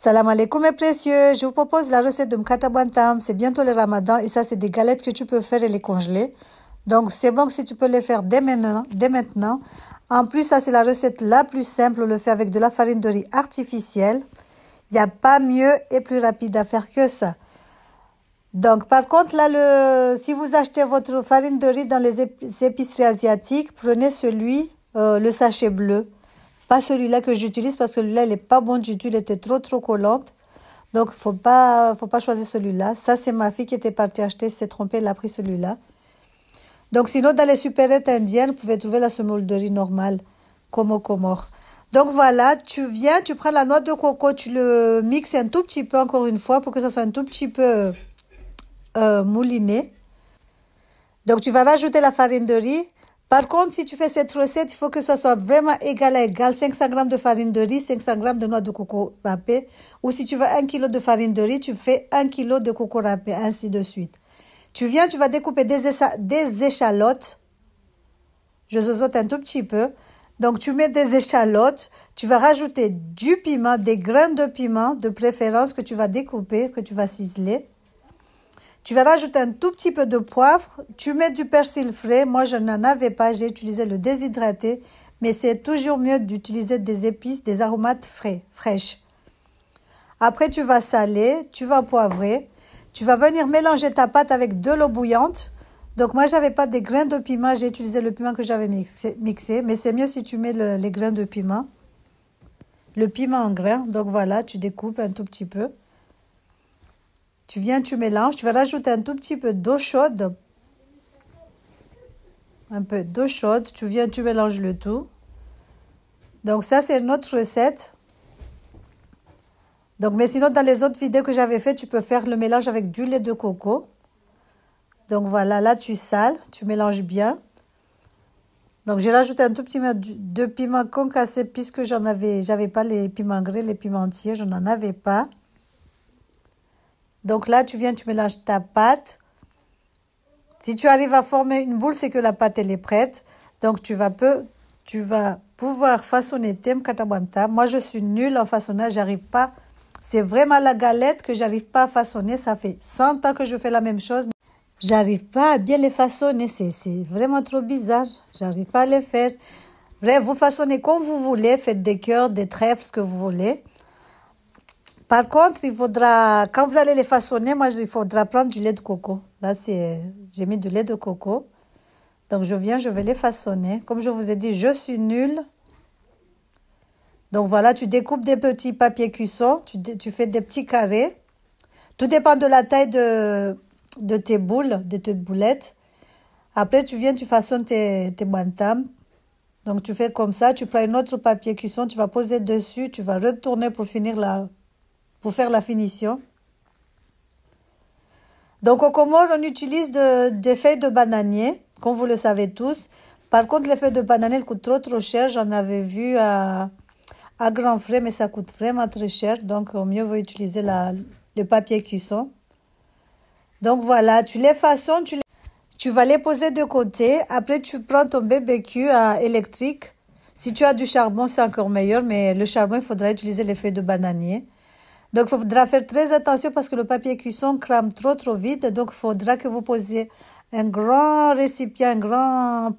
Salam alaikum mes précieux, je vous propose la recette de mkata bantam. C'est bientôt le ramadan et ça c'est des galettes que tu peux faire et les congeler. Donc c'est bon que si tu peux les faire dès maintenant. En plus ça c'est la recette la plus simple, on le fait avec de la farine de riz artificielle. Il n'y a pas mieux et plus rapide à faire que ça. Donc par contre là, si vous achetez votre farine de riz dans les épiceries asiatiques, prenez le sachet bleu. Pas celui-là que j'utilise parce que celui-là, il n'est pas bon du tout. Il était trop collante. Donc, faut pas choisir celui-là. Ça, c'est ma fille qui était partie acheter. Elle s'est trompée. Elle a pris celui-là. Donc, sinon, dans les supérettes indiennes, vous pouvez trouver la semoule de riz normale, comme au Comores. Donc, voilà. Tu prends la noix de coco. Tu le mixes un tout petit peu, encore une fois, pour que ça soit un tout petit peu mouliné. Donc, tu vas rajouter la farine de riz. Par contre, si tu fais cette recette, il faut que ça soit vraiment égal à égal. 500 g de farine de riz, 500 g de noix de coco râpée. Ou si tu veux 1 kg de farine de riz, tu fais 1 kg de coco râpé, ainsi de suite. Tu vas découper des échalotes. Je zozote un tout petit peu. Donc, tu mets des échalotes. Tu vas rajouter du piment, des grains de piment, de préférence que tu vas découper, que tu vas ciseler. Tu vas rajouter un tout petit peu de poivre. Tu mets du persil frais. Moi, je n'en avais pas. J'ai utilisé le déshydraté. Mais c'est toujours mieux d'utiliser des épices, des aromates fraîches. Après, tu vas saler. Tu vas poivrer. Tu vas venir mélanger ta pâte avec de l'eau bouillante. Donc, moi, j'avais pas des grains de piment. J'ai utilisé le piment que j'avais mixé. Mais c'est mieux si tu mets les grains de piment. Le piment en grains. Donc, voilà, tu découpes un tout petit peu. Tu mélanges, tu vas rajouter un tout petit peu d'eau chaude. Un peu d'eau chaude, tu mélanges le tout. Donc ça, c'est notre recette. Donc, mais sinon, dans les autres vidéos que j'avais fait, tu peux faire le mélange avec du lait de coco. Donc voilà, là, tu sales, tu mélanges bien. Donc, j'ai rajouté un tout petit peu de piment concassé puisque j'avais pas les piments gris, les piments entiers, je n'en avais pas. Donc là, tu mélanges ta pâte. Si tu arrives à former une boule, c'est que la pâte, elle est prête. Donc, tu vas pouvoir façonner tes mkata bantam. Moi, je suis nulle en façonnage, j'arrive pas. C'est vraiment la galette que j'arrive pas à façonner. Ça fait 100 ans que je fais la même chose. J'arrive pas à bien les façonner. C'est vraiment trop bizarre. J'arrive pas à les faire. Bref, vous façonnez comme vous voulez. Faites des cœurs, des trèfles, ce que vous voulez. Par contre, il faudra, quand vous allez les façonner, il faudra prendre du lait de coco. Là, j'ai mis du lait de coco. Donc, je vais les façonner. Comme je vous ai dit, je suis nulle. Donc, voilà, tu découpes des petits papiers cuisson. Tu fais des petits carrés. Tout dépend de la taille de tes boules, de tes boulettes. Après, tu façonnes tes bantams. Donc, tu fais comme ça. Tu prends un autre papier cuisson. Tu vas poser dessus. Tu vas retourner pour faire la finition. Donc, au Comores, on utilise des feuilles de bananier, comme vous le savez tous. Par contre, les feuilles de bananier, elles coûtent trop cher. J'en avais vu à grands frais, mais ça coûte vraiment très cher. Donc, au mieux vaut utiliser le papier cuisson. Donc, voilà, tu les façonnes, tu vas les poser de côté. Après, tu prends ton BBQ électrique. Si tu as du charbon, c'est encore meilleur, mais le charbon, il faudra utiliser les feuilles de bananier. Donc, il faudra faire très attention parce que le papier cuisson crame trop vite. Donc, il faudra que vous posiez un grand récipient, un grand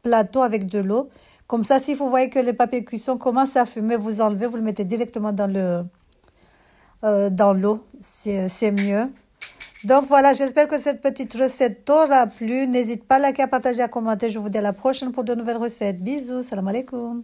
plateau avec de l'eau. Comme ça, si vous voyez que le papier cuisson commence à fumer, vous enlevez, vous le mettez directement dans l'eau. C'est mieux. Donc, voilà, j'espère que cette petite recette t'aura plu. N'hésite pas à liker, à partager, à commenter. Je vous dis à la prochaine pour de nouvelles recettes. Bisous, salam alaikum.